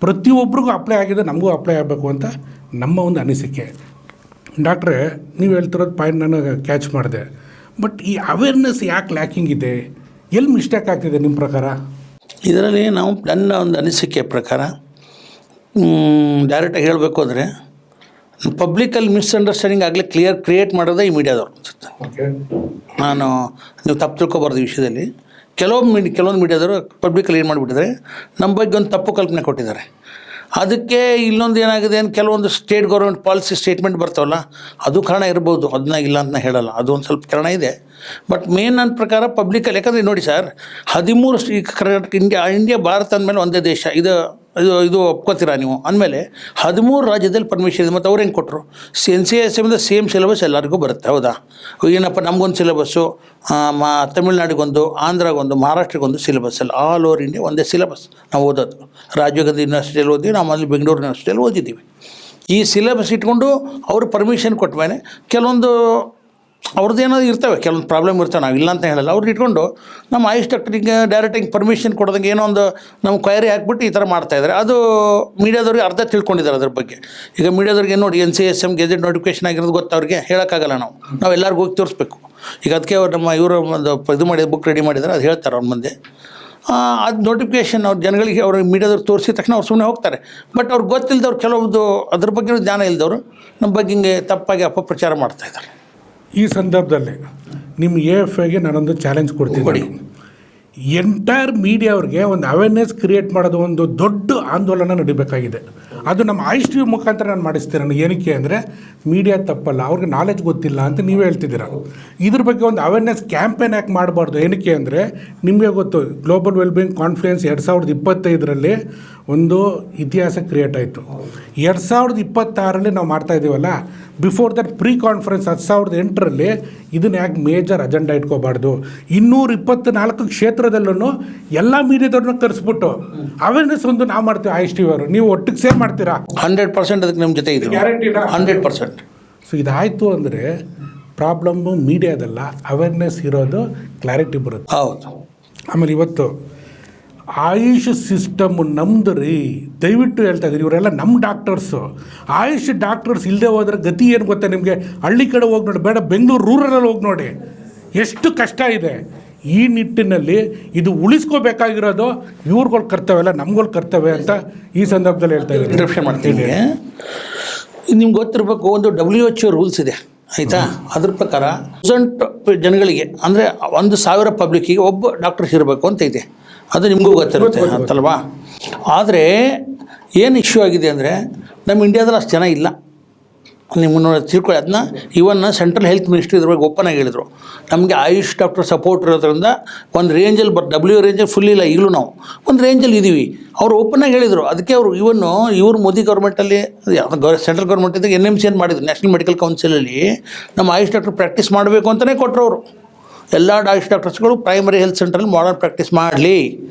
ಪ್ರತಿಯೊಬ್ಬರಿಗೂ ಅಪ್ಲೈ ಆಗಿದೆ, ನಮಗೂ ಅಪ್ಲೈ ಆಗಬೇಕು ಅಂತ ನಮ್ಮ ಒಂದು ಅನಿಸಿಕೆ. ಡಾಕ್ಟ್ರೇ, ನೀವು ಹೇಳ್ತಿರೋದು ಪಾಯಿಂಟ್ ನಾನು ಕ್ಯಾಚ್ ಮಾಡಿದೆ. ಬಟ್ ಈ ಅವೇರ್ನೆಸ್ ಯಾಕೆ ಲ್ಯಾಕಿಂಗ್ ಇದೆ? ಎಲ್ಲಿ ಮಿಸ್ಟೇಕ್ ಆಗ್ತಿದೆ ನಿಮ್ಮ ಪ್ರಕಾರ?
ಇದರಲ್ಲಿ ನಾವು ನನ್ನ ಒಂದು ಅನಿಸಿಕೆ ಪ್ರಕಾರ ಡೈರೆಕ್ಟಾಗಿ ಹೇಳಬೇಕು ಅಂದರೆ, ಪಬ್ಲಿಕಲ್ಲಿ ಮಿಸ್ಅಂಡರ್ಸ್ಟ್ಯಾಂಡಿಂಗ್ ಆಗಲಿ ಕ್ರಿಯೇಟ್ ಮಾಡೋದೇ ಈ ಮೀಡಿಯಾದವ್ರು ಅನಿಸುತ್ತೆ. ನೀವು ತಪ್ಪು ತಿಳ್ಕೊಬಾರ್ದು ಈ ವಿಷಯದಲ್ಲಿ. ಕೆಲವೊಂದು ಮೀಡಿಯಾದವರು ಪಬ್ಲಿಕಲ್ಲಿ ಏನು ಮಾಡಿಬಿಟ್ಟಿದ್ದಾರೆ, ನಮ್ಮ ಬಗ್ಗೆ ಒಂದು ತಪ್ಪು ಕಲ್ಪನೆ ಕೊಟ್ಟಿದ್ದಾರೆ. ಅದಕ್ಕೆ ಇಲ್ಲೊಂದು ಏನಾಗಿದೆ ಅಂತ ಕೆಲವೊಂದು ಸ್ಟೇಟ್ ಗೌರ್ಮೆಂಟ್ ಪಾಲಿಸಿ ಸ್ಟೇಟ್ಮೆಂಟ್ ಬರ್ತಾವಲ್ಲ ಅದು ಕಾರಣ ಇರ್ಬೋದು, ಅದನ್ನ ಇಲ್ಲ ಅಂತ ನಾ ಹೇಳಲ್ಲ, ಅದು ಒಂದು ಸ್ವಲ್ಪ ಕಾರಣ ಇದೆ. ಬಟ್ ಮೇನ್ ನನ್ನ ಪ್ರಕಾರ ಪಬ್ಲಿಕಲ್ಲಿ, ಯಾಕಂದರೆ ನೋಡಿ ಸರ್, 13 ಕರ್ನಾಟಕ ಇಂಡಿಯಾ ಭಾರತ ಅಂದಮೇಲೆ ಒಂದೇ ದೇಶ, ಇದು ಒಪ್ಕೋತೀರಾ ನೀವು ಅಂದಮೇಲೆ 13 ರಾಜ್ಯದಲ್ಲಿ ಪರ್ಮಿಷನ್ ಇದೆ. ಮತ್ತು ಅವ್ರು ಹೆಂಗೆ ಕೊಟ್ಟರು? NCSM ಸೇಮ್ ಸಿಲೆಬಸ್ ಎಲ್ಲರಿಗೂ ಬರುತ್ತೆ, ಹೌದಾ? ಏನಪ್ಪ, ನಮಗೊಂದು ಸಿಲೆಬಸ್ಸು, ತಮಿಳ್ನಾಡಿಗೊಂದು, ಆಂಧ್ರಾಗೊಂದು, ಮಹಾರಾಷ್ಟ್ರಗೊಂದು ಸಿಲೆಬಸ್ ಅಲ್ಲ, ಆಲ್ ಓವರ್ ಇಂಡಿಯಾ ಒಂದೇ ಸಿಲೆಬಸ್ ನಾವು ಓದೋದು. ರಾಜೀವ್ ಗಾಂಧಿ ಯೂನಿವರ್ಸಿಟಿಯಲ್ಲಿ ಓದಿ, ನಾವು ಅಲ್ಲಿ ಬೆಂಗಳೂರು ಯೂನಿವರ್ಸಿಟಿಯಲ್ಲಿ ಓದಿದ್ದೀವಿ. ಈ ಸಿಲೆಬಸ್ ಇಟ್ಕೊಂಡು ಅವರು ಪರ್ಮಿಷನ್ ಕೊಟ್ಟ ಮೇಲೆ ಕೆಲವೊಂದು ಅವ್ರದ್ದು ಏನಾದ್ರು ಇರ್ತವೆ, ಕೆಲವೊಂದು ಪ್ರಾಬ್ಲಮ್ ಇರ್ತವೆ, ನಾವು ಇಲ್ಲ ಅಂತ ಹೇಳಲ್ಲ. ಅವ್ರು ಇಟ್ಕೊಂಡು ನಮ್ಮ ಆಯುಷ್ ಡಾಕ್ಟರಿಗೆ ಡೈರೆಕ್ಟಾಗಿ ಪರ್ಮಿಷನ್ ಕೊಡೋದಂಗೆ ಏನೋ ಒಂದು ನಮ್ಮ ಕ್ವೈರಿ ಹಾಕ್ಬಿಟ್ಟು ಈ ಥರ ಮಾಡ್ತಾಯಿದ್ದಾರೆ. ಅದು ಮೀಡಿಯಾದವ್ರಿಗೆ ಅರ್ಧ ತಿಳ್ಕೊಂಡಿದ್ದಾರೆ ಅದ್ರ ಬಗ್ಗೆ. ಈಗ ಮೀಡಿಯಾದವ್ರಿಗೆ ನೋಡಿ NCSM ಗೆಜೆಟ್ ನೋಟಿಫಿಕೇಶನ್ ಆಗಿರೋದು ಗೊತ್ತು, ಅವ್ರಿಗೆ ಹೇಳೋಕ್ಕಾಗಲ್ಲ. ನಾವು ಎಲ್ಲರಿಗೂ ಹೋಗಿ ತೋರಿಸ್ಬೇಕು. ಈಗ ಅದಕ್ಕೆ ಅವ್ರು ಇವರು ಒಂದು ಇದು ಮಾಡಿದ ಬುಕ್ ರೆಡಿ ಮಾಡಿದ್ದಾರೆ, ಅದು ಹೇಳ್ತಾರೆ ಅವ್ರ ಮುಂದೆ. ಅದು ನೋಟಿಫಿಕೇಷನ್ ಅವ್ರ ಜನಗಳಿಗೆ ಅವ್ರಿಗೆ ಮೀಡಿಯಾದವ್ರು ತೋರಿಸಿದ ತಕ್ಷಣ ಅವ್ರು ಸುಮ್ಮನೆ ಹೋಗ್ತಾರೆ. ಬಟ್ ಅವ್ರಿಗೆ ಗೊತ್ತಿಲ್ಲದವ್ರು ಕೆಲವೊಂದು ಅದ್ರ ಬಗ್ಗೆ ಜ್ಞಾನ ಇಲ್ಲದವರು ನಮ್ಮ ಬಗ್ಗೆ ಹಿಂಗೆ ತಪ್ಪಾಗಿ ಅಪಪ್ರಚಾರ ಮಾಡ್ತಾಯಿದ್ದಾರೆ.
ಈ ಸಂದರ್ಭದಲ್ಲಿ ನಿಮ್ಮ AFIಗೆ ನಾನೊಂದು ಚಾಲೆಂಜ್ ಕೊಡ್ತೀನಿ. ಎಂಟೈರ್ ಮೀಡಿಯಾ ಅವ್ರಿಗೆ ಒಂದು ಅವೇರ್ನೆಸ್ ಕ್ರಿಯೇಟ್ ಮಾಡೋದು ಒಂದು ದೊಡ್ಡ ಆಂದೋಲನ ನಡಿಬೇಕಾಗಿದೆ. ಅದು ನಮ್ಮ ಆಯುಷ್ ಟಿವಿ ಮುಖಾಂತರ ನಾನು ಮಾಡಿಸ್ತೀನಿ. ನಾನು ಏನಕ್ಕೆ ಅಂದರೆ ಮೀಡಿಯಾ ತಪ್ಪಲ್ಲ, ಅವ್ರಿಗೆ ನಾಲೆಜ್ ಗೊತ್ತಿಲ್ಲ ಅಂತ ನೀವು ಹೇಳ್ತಿದ್ದೀರ. ಇದ್ರ ಬಗ್ಗೆ ಒಂದು ಅವೇರ್ನೆಸ್ ಕ್ಯಾಂಪೇನ್ ಯಾಕೆ ಮಾಡಬಾರ್ದು? ಏನಕ್ಕೆ ಅಂದರೆ ನಿಮಗೆ ಗೊತ್ತು, ಗ್ಲೋಬಲ್ ವೆಲ್ಬೀಯಿಂಗ್ ಕಾನ್ಫರೆನ್ಸ್ 2025ರಲ್ಲಿ ಒಂದು ಇತಿಹಾಸ ಕ್ರಿಯೇಟ್ ಆಯಿತು. 2026ರಲ್ಲಿ ನಾವು ಮಾಡ್ತಾ ಇದ್ದೀವಲ್ಲ, ಬಿಫೋರ್ ದಟ್ ಪ್ರೀ ಕಾನ್ಫರೆನ್ಸ್ 2008ರಲ್ಲಿ ಇದನ್ನು ಯಾಕೆ ಮೇಜರ್ ಅಜೆಂಡಾ ಇಟ್ಕೋಬಾರ್ದು? 224 ಕ್ಷೇತ್ರದಲ್ಲೂ ಎಲ್ಲ ಮೀಡಿಯಾದವ್ರನ್ನ ಕರೆಸ್ಬಿಟ್ಟು ಅವೇರ್ನೆಸ್ ಒಂದು ನಾವು ಮಾಡ್ತೀವಿ. ಆಯುಷ್ ಟಿವಿ ಅವರು ನೀವು ಒಟ್ಟಿಗೆ ಸೇರ್ ಮಾಡ್ತೀರಾ?
100% ಅದಕ್ಕೆ ನಿಮ್ಮ ಜೊತೆ ಇದೆ,
ಗ್ಯಾರಂಟಿನಾ?
100%.
ಸೊ ಇದಾಯಿತು ಅಂದರೆ ಪ್ರಾಬ್ಲಮ್ಮು ಮೀಡಿಯಾದಲ್ಲ, ಅವೇರ್ನೆಸ್ ಇರೋದು, ಕ್ಲಾರಿಟಿ ಬರುತ್ತೆ.
ಹೌದು.
ಆಮೇಲೆ ಇವತ್ತು ಆಯುಷ್ ಸಿಸ್ಟಮ್ಮು ನಮ್ದು ರೀ, ದಯವಿಟ್ಟು ಹೇಳ್ತಾ ಇದ್ದೀರಿ. ಇವರೆಲ್ಲ ನಮ್ಮ ಡಾಕ್ಟರ್ಸು. ಆಯುಷ್ ಡಾಕ್ಟರ್ಸ್ ಇಲ್ಲದೆ ಹೋದ್ರೆ ಗತಿ ಏನು ಗೊತ್ತಾ ನಿಮಗೆ? ಹಳ್ಳಿ ಕಡೆ ಹೋಗಿ ನೋಡಿ, ಬೇಡ ಬೆಂಗಳೂರು ರೂರಲಲ್ಲಿ ಹೋಗಿ ನೋಡಿ ಎಷ್ಟು ಕಷ್ಟ ಇದೆ. ಈ ನಿಟ್ಟಿನಲ್ಲಿ ಇದು ಉಳಿಸ್ಕೋಬೇಕಾಗಿರೋದು ಇವ್ರುಗಳ ಕರ್ತವ್ಯ ಅಲ್ಲ, ನಮ್ಗಳ ಕರ್ತವ್ಯ ಅಂತ ಈ ಸಂದರ್ಭದಲ್ಲಿ ಹೇಳ್ತಾ ಇದ್ದೀನಿ.
ಇಂಟ್ರಪ್ಷನ್ ಮಾಡ್ತೀನಿ. ನಿಮ್ಗೆ ಗೊತ್ತಿರಬೇಕು, ಒಂದು WHO ರೂಲ್ಸ್ ಇದೆ, ಆಯಿತಾ? ಅದ್ರ ಪ್ರಕಾರ 1000 ಜನಗಳಿಗೆ ಅಂದರೆ 1000 ಪಬ್ಲಿಕ್ಕಿಗೆ ಒಬ್ಬ ಡಾಕ್ಟರ್ಸ್ ಇರಬೇಕು ಅಂತ ಇದೆ. ಅದು ನಿಮಗೂ ಗೊತ್ತಿರುತ್ತೆ ಅಂತಲ್ವಾ? ಆದರೆ ಏನು ಇಶ್ಯೂ ಆಗಿದೆ ಅಂದರೆ ನಮ್ಮ ಇಂಡಿಯಾದಲ್ಲಿ ಅಷ್ಟು ಜನ ಇಲ್ಲ. ನಿಮ್ಮನ್ನು ತಿಳ್ಕೊಳ್ಳಿ ಅದನ್ನ. ಇವನ್ನ ಸೆಂಟ್ರಲ್ ಹೆಲ್ತ್ ಮಿನಿಸ್ಟ್ರಿ ಇದ್ರ ಬಗ್ಗೆ ಓಪನ್ ಆಗಿ ಹೇಳಿದರು, ನಮಗೆ ಆಯುಷ್ ಡಾಕ್ಟರ್ ಸಪೋರ್ಟ್ ಇರೋದ್ರಿಂದ ಒಂದು ರೇಂಜಲ್ಲಿ W ರೇಂಜಲ್ಲಿ ಫುಲ್ ಇಲ್ಲ, ಈಗಲೂ ನಾವು ಒಂದು ರೇಂಜಲ್ಲಿ ಇದ್ದೀವಿ. ಅವರು ಓಪನ್ ಆಗಿ ಹೇಳಿದರು. ಅದಕ್ಕೆ ಅವರು ಇವರು ಮೋದಿ ಗೌರ್ಮೆಂಟಲ್ಲಿ ಸೆಂಟ್ರಲ್ ಗೌರ್ಮೆಂಟಿಂದ NMC ಏನು ಮಾಡಿದ್ರು, ನ್ಯಾಷನಲ್ ಮೆಡಿಕಲ್ ಕೌನ್ಸಿಲಲ್ಲಿ ನಮ್ಮ ಆಯುಷ್ ಡಾಕ್ಟರ್ ಪ್ರಾಕ್ಟೀಸ್ ಮಾಡಬೇಕು ಅಂತಲೇ ಕೊಟ್ಟರು ಅವರು. ಎಲ್ಲ ಆಯುಷ್ ಡಾಕ್ಟರ್ಸ್ಗಳು ಪ್ರೈಮರಿ ಹೆಲ್ತ್ ಸೆಂಟ್ರಲ್ಲಿ ಮಾಡರ್ನ್ ಪ್ರಾಕ್ಟೀಸ್ ಮಾಡಲಿ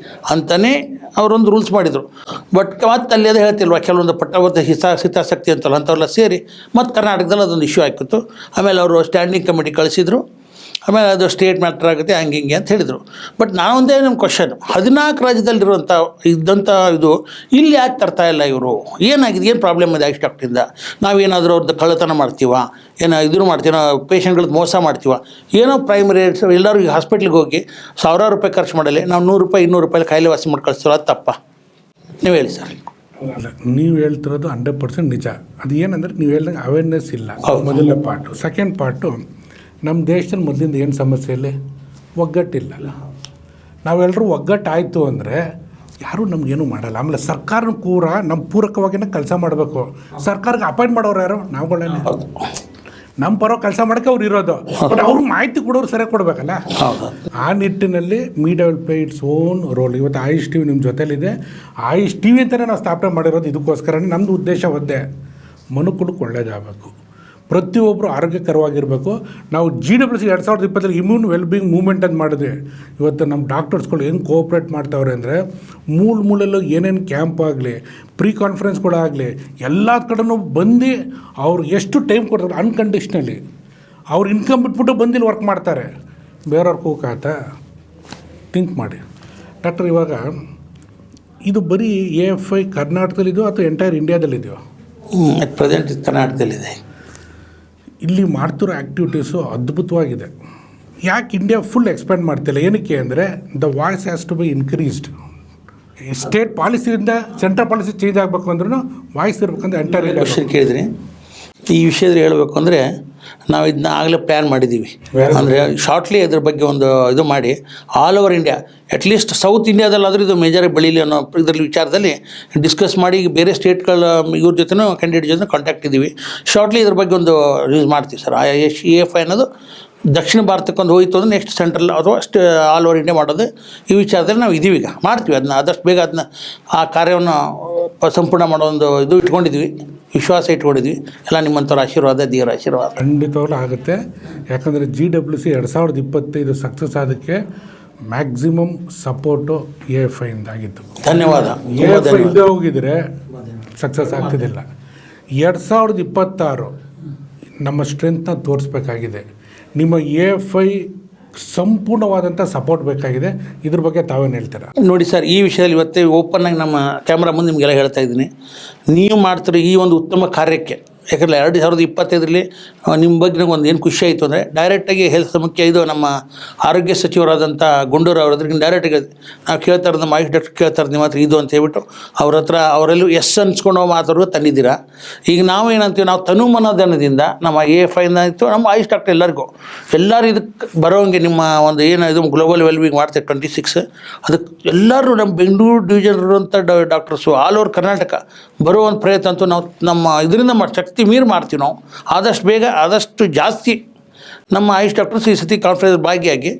ಅಂತಲೇ ಅವರೊಂದು ರೂಲ್ಸ್ ಮಾಡಿದರು. ಬಟ್ ಮತ್ತೆ ಅಲ್ಲಿ ಅದು ಹೇಳ್ತಿಲ್ವ, ಕೆಲವೊಂದು ಪಟ್ಟಭದ್ರ ಹಿತಾಸಕ್ತಿ ಅಂತಲ್ಲ ಅಂಥವೆಲ್ಲ ಸೇರಿ ಮತ್ತು ಕರ್ನಾಟಕದಲ್ಲಿ ಅದೊಂದು ಇಶ್ಯೂ ಆಗಿತ್ತು. ಆಮೇಲೆ ಅವರು ಸ್ಟ್ಯಾಂಡಿಂಗ್ ಕಮಿಟಿ ಕಳಿಸಿದರು. ಆಮೇಲೆ ಅದು ಸ್ಟೇಟ್ ಮ್ಯಾಟ್ರ್ ಆಗುತ್ತೆ, ಹಂಗೆ ಹಿಂಗೆ ಅಂತ ಹೇಳಿದರು. ಬಟ್ ನಾನೊಂದೇ ನಮ್ಮ ಕ್ವಶನ್, 14 ರಾಜ್ಯದಲ್ಲಿರುವಂಥ ಇದ್ದಂಥ ಇದು ಇಲ್ಲಿ ಯಾಕೆ ತರ್ತಾ ಇಲ್ಲ ಇವರು? ಏನಾಗಿದೆ, ಏನು ಪ್ರಾಬ್ಲಮ್ ಇದೆ ಆಯುಷ್ ಡಾಕ್ಟ್ರಿಂದ? ನಾವೇನಾದರೂ ಅವ್ರದ್ದು ಕಳ್ಳತನ ಮಾಡ್ತೀವ, ಏನೋ ಇದನ್ನು ಮಾಡ್ತೀವಿ, ನಾವು ಪೇಷಂಟ್ಗಳದ್ದು ಮೋಸ ಮಾಡ್ತೀವ, ಏನೋ ಪ್ರೈಮರಿ ಎಲ್ಲರೂ ಹಾಸ್ಪಿಟ್ಲಿಗೆ ಹೋಗಿ ಸಾವಿರಾರು ರೂಪಾಯಿ ಖರ್ಚು ಮಾಡಲಿ, ನಾವು 100 ರೂಪಾಯಿ 200 ರೂಪಾಯಿ ಕಾಯಿಲೆ ವಾಸಿ ಮಾಡಿ ಕಳಿಸ್ತೀವಿ, ಅದು ತಪ್ಪ? ನೀವು ಹೇಳಿ ಸರ್.
ಅಲ್ಲ, ನೀವು ಹೇಳ್ತಿರೋದು 100% ನಿಜ. ಅದು ಏನಂದರೆ ನೀವು ಹೇಳ್ದಂಗೆ ಅವೇರ್ನೆಸ್ ಇಲ್ಲ, ಮೊದಲನೇ ಪಾರ್ಟು. ಸೆಕೆಂಡ್ ಪಾರ್ಟು, ನಮ್ಮ ದೇಶದಲ್ಲಿ ಮೊದಲಿಂದ ಏನು ಸಮಸ್ಯೆ ಇಲ್ಲ, ಒಗ್ಗಟ್ಟಿಲ್ಲ. ನಾವೆಲ್ಲರೂ ಒಗ್ಗಟ್ಟಾಯಿತು ಅಂದರೆ ಯಾರೂ ನಮಗೇನು ಮಾಡಲ್ಲ. ಆಮೇಲೆ ಸರ್ಕಾರ ಕೂಡ ನಮ್ಮ ಪೂರಕವಾಗಿನೇ ಕೆಲಸ ಮಾಡಬೇಕು. ಸರ್ಕಾರಕ್ಕೆ ಅಪಾಯಿಂಟ್ ಮಾಡೋರು ಯಾರು? ನಾವುಗಳೇ. ನಮ್ಮ ಪರ ಕೆಲಸ ಮಾಡೋಕ್ಕೆ ಅವ್ರು ಇರೋದು. ಬಟ್ ಅವ್ರಿಗೆ ಮಾಹಿತಿ ಕೊಡೋರು ಸರಿಯಾಗಿ ಕೊಡಬೇಕಲ್ಲ. ಆ ನಿಟ್ಟಿನಲ್ಲಿ media will play its own role. ಇವತ್ತು ಆಯುಷ್ ಟಿವಿ ನಿಮ್ಮ ಜೊತೆಲಿದೆ. ಆಯುಷ್ ಟಿವಿ ಅಂತಲೇ ನಾವು ಸ್ಥಾಪನೆ ಮಾಡಿರೋದು ಇದಕ್ಕೋಸ್ಕರನೇ. ನಮ್ಮದು ಉದ್ದೇಶ ಒಂದೇ, ಮನುಕುಲಕ್ಕೆ ಒಳ್ಳೇದಾಗಬೇಕು, ಪ್ರತಿಯೊಬ್ಬರು ಆರೋಗ್ಯಕರವಾಗಿರಬೇಕು. ನಾವು GWC 2020 ಇಮ್ಯೂನ್ ವೆಲ್ಬೀಯಿಂಗ್ ಮೂವ್ಮೆಂಟ್ ಅಂತ ಮಾಡಿದ್ವಿ. ಇವತ್ತು ನಮ್ಮ ಡಾಕ್ಟರ್ಸ್ಗಳು ಹೆಂಗೆ ಕೋಆಪ್ರೇಟ್ ಮಾಡ್ತಾವ್ರೆ ಅಂದರೆ, ಮೂಲೆಯಲ್ಲೂ ಏನೇನು ಕ್ಯಾಂಪ್ ಆಗಲಿ, ಪ್ರೀ ಕಾನ್ಫರೆನ್ಸ್ಗಳಾಗಲಿ, ಎಲ್ಲ ಕಡೆನೂ ಬಂದು ಅವ್ರು ಎಷ್ಟು ಟೈಮ್ ಕೊಡ್ತಾರೆ ಅನ್ಕಂಡೀಷ್ನಲಿ. ಅವ್ರು ಇನ್ಕಮ್ ಬಿಟ್ಬಿಟ್ಟು ಬಂದಿಲ್ಲಿ ವರ್ಕ್ ಮಾಡ್ತಾರೆ. ಬೇರೆಯವ್ರ ಕೂಗಾತ ಥಿಂಕ್ ಮಾಡಿ ಡಾಕ್ಟರ್. ಇವಾಗ ಇದು ಬರೀ AFI ಕರ್ನಾಟಕದಲ್ಲಿದೆಯೋ ಅಥವಾ ಎಂಟೈರ್ ಇಂಡಿಯಾದಲ್ಲಿದೆಯೋ?
ಪ್ರೆಸೆಂಟ್ ಕರ್ನಾಟಕದಲ್ಲಿದೆ.
ಇಲ್ಲಿ ಮಾಡ್ತಿರೋ ಆ್ಯಕ್ಟಿವಿಟೀಸು ಅದ್ಭುತವಾಗಿದೆ. ಯಾಕೆ ಇಂಡಿಯಾ ಫುಲ್ ಎಕ್ಸ್ಪ್ಯಾಂಡ್ ಮಾಡ್ತಿಲ್ಲ? ಏನಕ್ಕೆ ಅಂದರೆ the voice has to be increased. State ಪಾಲಿಸಿಯಿಂದ ಸೆಂಟ್ರಲ್ ಪಾಲಿಸಿ ಚೇಂಜ್ ಆಗಬೇಕು ಅಂದ್ರೂ ವಾಯ್ಸ್ ಇರಬೇಕಂದ್ರೆ ಎಂಟೈರ್
ಕ್ವಶನ್ ಕೇಳಿದ್ರಿ. ಈ ವಿಷಯದಲ್ಲಿ ಹೇಳಬೇಕು ಅಂದರೆ ನಾವು ಇದನ್ನ ಆಗಲೇ ಪ್ಲ್ಯಾನ್ ಮಾಡಿದ್ದೀವಿ. ಅಂದರೆ ಶಾರ್ಟ್ಲಿ ಇದ್ರ ಬಗ್ಗೆ ಒಂದು ಇದು ಮಾಡಿ all over India, at least south ಇಂಡಿಯಾದಲ್ಲಾದರೂ ಇದು ಮೇಜರಾಗಿ ಬೆಳೀಲಿ ಅನ್ನೋ ಇದರಲ್ಲಿ ವಿಚಾರದಲ್ಲಿ ಡಿಸ್ಕಸ್ ಮಾಡಿ ಈಗ ಬೇರೆ ಸ್ಟೇಟ್ಗಳ ಇವ್ರ ಜೊತೆನೂ ಕ್ಯಾಂಡಿಡೇಟ್ ಜೊತೆ ಕಾಂಟ್ಯಾಕ್ಟ್ ಇದ್ದೀವಿ. ಶಾರ್ಟ್ಲಿ ಇದ್ರ ಬಗ್ಗೆ ಒಂದು ಯೂಸ್ ಮಾಡ್ತೀವಿ ಸರ್. EFI ಅನ್ನೋದು ದಕ್ಷಿಣ ಭಾರತಕ್ಕೊಂದು ಹೋಯಿತು ಅಂದರೆ ನೆಕ್ಸ್ಟ್ ಸೆಂಟ್ರಲ್ ಅಥವಾ ಅಷ್ಟು ಆಲ್ ಓವರ್ ಇಂಡಿಯಾ ಮಾಡೋದು ಈ ವಿಚಾರದಲ್ಲಿ ನಾವು ಇದ್ದೀವಿ. ಈಗ ಮಾಡ್ತೀವಿ ಅದನ್ನ, ಆದಷ್ಟು ಬೇಗ ಅದನ್ನ ಆ ಕಾರ್ಯವನ್ನು ಸಂಪೂರ್ಣ ಮಾಡೋ ಒಂದು ಇದು ಇಟ್ಕೊಂಡಿದ್ವಿ, ವಿಶ್ವಾಸ ಇಟ್ಕೊಂಡಿದ್ವಿ. ಎಲ್ಲ ನಿಮ್ಮಂಥವ್ರ ಆಶೀರ್ವಾದ, ದೇವರ ಆಶೀರ್ವಾದ
ಖಂಡಿತವಾಗ್ಲೂ ಆಗುತ್ತೆ. ಯಾಕಂದರೆ GWC 2025 ಸಕ್ಸಸ್ ಆದಕ್ಕೆ ಮ್ಯಾಕ್ಸಿಮಮ್ ಸಪೋರ್ಟು EFI ಇಂದಾಗಿತ್ತು.
ಧನ್ಯವಾದ.
EFI ಇಲ್ಲದೆ ಹೋಗಿದ್ರೆ ಸಕ್ಸಸ್ ಆಗ್ತಿದ್ದಿಲ್ಲ. 2026 ನಮ್ಮ ಸ್ಟ್ರೆಂತ್ನ ತೋರಿಸ್ಬೇಕಾಗಿದೆ. ನಿಮ್ಮ EFI ಸಂಪೂರ್ಣವಾದಂಥ ಸಪೋರ್ಟ್ ಬೇಕಾಗಿದೆ. ಇದ್ರ ಬಗ್ಗೆ ತಾವೇನು ಹೇಳ್ತೀರಾ?
ನೋಡಿ ಸರ್, ಈ ವಿಷಯದಲ್ಲಿ ಇವತ್ತೇ ಓಪನ್ನಾಗಿ ನಮ್ಮ ಕ್ಯಾಮ್ರಾ ಮುಂದೆ ನಿಮಗೆಲ್ಲ ಹೇಳ್ತಾ ಇದ್ದೀನಿ. ನೀವು ಮಾಡ್ತಿರೋ ಈ ಒಂದು ಉತ್ತಮ ಕಾರ್ಯಕ್ಕೆ, ಯಾಕಂದರೆ 2025ರಲ್ಲಿ ನಿಮ್ಮ ಬಗ್ಗೆ ನನಗೆ ಒಂದು ಏನು ಖುಷಿ ಆಯಿತು ಅಂದರೆ, ಡೈರೆಕ್ಟಾಗಿ ಹೆಲ್ತ್ ಮುಖ್ಯ ಇದು ನಮ್ಮ ಆರೋಗ್ಯ ಸಚಿವರಾದಂಥ ಗುಂಡೂರು ಅವ್ರದ್ರಿಗೆ ಡೈರೆಕ್ಟಾಗಿ ನಾವು ಕೇಳ್ತಾ ಇರೋದು, ನಮ್ಮ ಆಯುಷ್ ಡಾಕ್ಟರ್ ಕೇಳ್ತಾ ಇರೋದು ನಿಮ್ಮ ಹತ್ರ ಇದು ಅಂತ ಹೇಳ್ಬಿಟ್ಟು ಅವ್ರ ಹತ್ರ ಅವರೆಲ್ಲೂ ಎಸ್ ಅನ್ಸ್ಕೊಂಡು ಮಾತಾಡೋ ತಂದಿದ್ದೀರಾ. ಈಗ ನಾವು ಏನಂತೀವಿ, ನಾವು ತನುಮನಧನದಿಂದ ನಮ್ಮ EFIಯಿಂದ ಇತ್ತು ನಮ್ಮ ಆಯುಷ್ ಡಾಕ್ಟರ್ ಎಲ್ಲರಿಗೂ ಇದಕ್ಕೆ ಬರೋಂಗೆ ನಿಮ್ಮ ಒಂದು ಏನು ಇದು ಗ್ಲೋಬಲ್ ವೆಲ್ಬಿಂಗ್ ಮಾಡ್ತಾರೆ 26 ಅದಕ್ಕೆ ಎಲ್ಲರೂ ನಮ್ಮ ಬೆಂಗಳೂರು ಡಿವಿಷನ್ ಇರುವಂಥ ಡಾಕ್ಟರ್ಸು ಆಲ್ ಓವರ್ ಕರ್ನಾಟಕ ಬರೋ ಒಂದು ಪ್ರಯತ್ನ ಅಂತೂ ನಾವು ನಮ್ಮ ಇದರಿಂದ ಶಕ್ತಿ ಮೀರಿ ಮಾಡ್ತೀವಿ. ನಾವು ಆದಷ್ಟು ಬೇಗ ಆದಷ್ಟು ಜಾಸ್ತಿ ನಮ್ಮ ಆಯುಷ್ ಡಾಕ್ಟರ್ಸ್ ಈ ಸತಿ ಕಾನ್ಫರೆನ್ಸ್ ಭಾಗಿಯಾಗಿ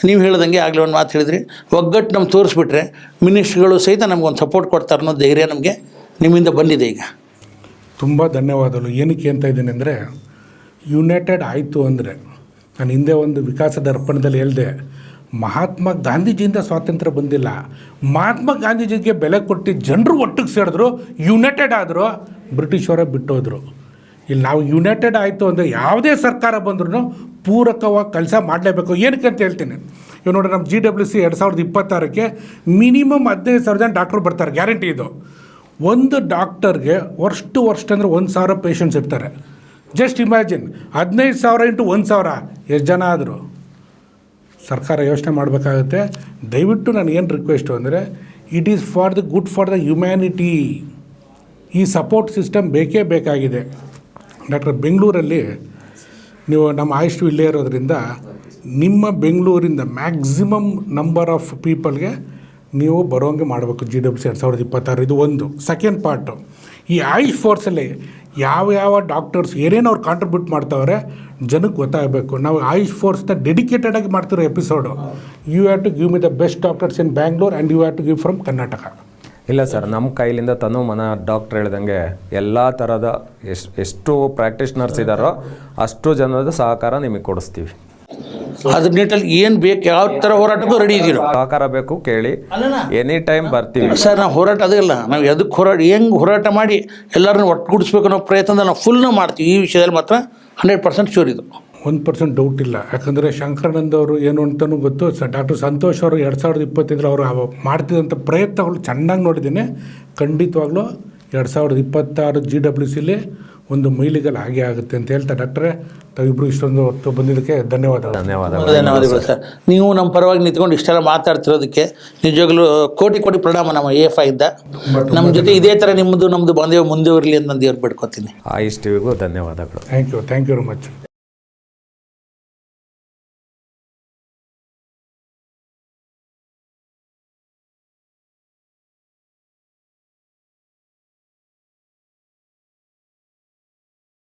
ನೀವು ಹೇಳ್ದಂಗೆ ಆಗಲೇ ಒಂದು ಮಾತು ಹೇಳಿದ್ರಿ, ಒಗ್ಗಟ್ಟು ನಮ್ಗೆ ತೋರಿಸ್ಬಿಟ್ರೆ ಮಿನಿಸ್ಟ್ರುಗಳು ಸಹಿತ ನಮಗೊಂದು ಸಪೋರ್ಟ್ ಕೊಡ್ತಾರೆ ಅನ್ನೋ ಧೈರ್ಯ ನಮಗೆ ನಿಮ್ಮಿಂದ ಬಂದಿದೆ. ಈಗ
ತುಂಬ ಧನ್ಯವಾದಗಳು. ಏನಕ್ಕೆ ಅಂತ ಇದ್ದೀನಿ ಅಂದರೆ, ಯುನೈಟೆಡ್ ಆಯಿತು ಅಂದರೆ, ನಾನು ಹಿಂದೆ ಒಂದು ವಿಕಾಸ ದರ್ಪಣದಲ್ಲಿ ಹೇಳಿದೆ, ಮಹಾತ್ಮ ಗಾಂಧೀಜಿಯಿಂದ ಸ್ವಾತಂತ್ರ್ಯ ಬಂದಿಲ್ಲ, ಮಹಾತ್ಮ ಗಾಂಧೀಜಿಗೆ ಬೆಲೆ ಕೊಟ್ಟು ಜನರು ಒಟ್ಟಿಗೆ ಸೇರಿದ್ರು, ಯುನೈಟೆಡ್ ಆದರೂ ಬ್ರಿಟಿಷರೇ ಬಿಟ್ಟೋದ್ರು. ಇಲ್ಲಿ ನಾವು ಯುನೈಟೆಡ್ ಆಯಿತು ಅಂದರೆ ಯಾವುದೇ ಸರ್ಕಾರ ಬಂದ್ರೂ ಪೂರಕವಾಗಿ ಕೆಲಸ ಮಾಡಲೇಬೇಕು. ಏನಕ್ಕೆ ಅಂತ ಹೇಳ್ತೀನಿ, ಇವಾಗ ನೋಡಿ, ನಮ್ಮ GWC 2026ಕ್ಕೆ ಮಿನಿಮಮ್ 15,000 ಜನ ಡಾಕ್ಟ್ರು ಬರ್ತಾರೆ, ಗ್ಯಾರಂಟಿ ಇದು. ಒಂದು ಡಾಕ್ಟರ್ಗೆ ವರ್ಷ ಅಂದರೆ 1,000 ಪೇಷಂಟ್ಸ್ ಇರ್ತಾರೆ. ಜಸ್ಟ್ ಇಮ್ಯಾಜಿನ್, 15,000 ಇಂಟು 1,000 ಎಷ್ಟು ಜನ ಆದರು? ಸರ್ಕಾರ ಯೋಚನೆ ಮಾಡಬೇಕಾಗುತ್ತೆ. ದಯವಿಟ್ಟು ನನಗೇನು ರಿಕ್ವೆಸ್ಟು ಅಂದರೆ, it is for the good for the humanity. ಈ ಸಪೋರ್ಟ್ ಸಿಸ್ಟಮ್ ಬೇಕೇ ಬೇಕಾಗಿದೆ. ಡಾಕ್ಟರ್, ಬೆಂಗಳೂರಲ್ಲಿ ನೀವು ನಮ್ಮ ಆಯುಷ್ ಇಲ್ಲೇ ಇರೋದ್ರಿಂದ ನಿಮ್ಮ ಬೆಂಗಳೂರಿಂದ ಮ್ಯಾಕ್ಸಿಮಮ್ ನಂಬರ್ ಆಫ್ ಪೀಪಲ್ಗೆ ನೀವು ಬರೋಂಗೆ ಮಾಡಬೇಕು GWC 2026. ಇದು ಒಂದು. ಸೆಕೆಂಡ್ ಪಾರ್ಟು, ಈ ಆಯುಷ್ ಫೋರ್ಸಲ್ಲಿ ಯಾವ ಡಾಕ್ಟರ್ಸ್ ಏನೇನು ಅವ್ರು ಕಾಂಟ್ರಿಬ್ಯೂಟ್ ಮಾಡ್ತಾವ್ರೆ ಜನಕ್ಕೆ ಗೊತ್ತಾಗಬೇಕು. ನಾವು ಆಯುಷ್ ಫೋರ್ಸ್ನ ಡೆಡಿಕೇಟೆಡಾಗಿ ಮಾಡ್ತಿರೋ episode. You have to give me the best doctors in Bangalore and you have to give from Karnataka.
ಇಲ್ಲ ಸರ್, ನಮ್ಮ ಕೈಲಿಂದ ಮನ ಡಾಕ್ಟ್ರ್ ಹೇಳ್ದಂಗೆ ಎಲ್ಲ ಥರದ ಎಷ್ಟು ಪ್ರಾಕ್ಟೀಷ್ನರ್ಸ್ ಇದ್ದಾರೋ ಅಷ್ಟು ಜನದ ಸಹಕಾರ ನಿಮಗೆ ಕೊಡಿಸ್ತೀವಿ.
ಅದ್ರ ನಿಟ್ಟಲ್ಲಿ ಏನು ಬೇಕು, ಯಾವ ಥರ ಹೋರಾಟಕ್ಕೂ ರೆಡಿ ಇದ್ದೀವಿ.
ಸಹಕಾರ ಬೇಕು ಕೇಳಿ, ಎನಿ ಟೈಮ್ ಬರ್ತೀವಿ
ಸರ್. ನಾವು ಹೋರಾಟ ಅದಲ್ಲ, ನಾವು ಎದಕ್ಕೆ ಹೆಂಗೆ ಹೋರಾಟ ಮಾಡಿ ಎಲ್ಲರನ್ನೂ ಒಟ್ಟುಗೂಡಿಸ್ಬೇಕು ಅನ್ನೋ ಪ್ರಯತ್ನದಲ್ಲಿ ನಾವು ಫುಲ್ನ ಮಾಡ್ತೀವಿ. ಈ ವಿಷಯದಲ್ಲಿ ಮಾತ್ರ 100% ಶೂರ್ ಇದು,
1% ಡೌಟ್ ಇಲ್ಲ. ಯಾಕಂದರೆ ಶಂಕರಾನಂದ್ ಅವರು ಏನು ಅಂತಲೂ ಗೊತ್ತು. ಡಾಕ್ಟರ್ ಸಂತೋಷ್ ಅವರು 2025 ಅವರು ಮಾಡ್ತಿದ್ದಂಥ ಪ್ರಯತ್ನಗಳು ಚೆನ್ನಾಗಿ ನೋಡಿದ್ದೀನಿ. ಖಂಡಿತವಾಗ್ಲೂ 2026 GWCಲಿ ಒಂದು ಮೈಲಿಗಲ್ ಹಾಗೆ ಆಗುತ್ತೆ ಅಂತ ಹೇಳ್ತಾ, ಡಾಕ್ಟ್ರೇ ತಾವಿಬ್ಬರು ಇಷ್ಟೊಂದು ಹೊತ್ತು ಬಂದಿದ್ದಕ್ಕೆ ಧನ್ಯವಾದಗಳು
ಸರ್. ನೀವು ನಮ್ಮ ಪರವಾಗಿ ನಿಂತ್ಕೊಂಡು ಇಷ್ಟೆಲ್ಲ ಮಾತಾಡ್ತಿರೋದಕ್ಕೆ ನಿಜವಾಗ್ಲೂ ಕೋಟಿ ಪ್ರಣಾಮ ನಮ್ಮ EFI ಇಂದ. ನಮ್ಮ ಜೊತೆ ಇದೇ ಥರ ನಮ್ಮದು ಬಾಂಧವ್ಯ ಮುಂದುವರಲಿ ಅಂತ ನಾನು ದೇವ್ರು ಬಿಡ್ಕೊತೀನಿ.
ಆಯುಷ್ ಟಿವಿಗೂ ಧನ್ಯವಾದಗಳು.
Thank you very much.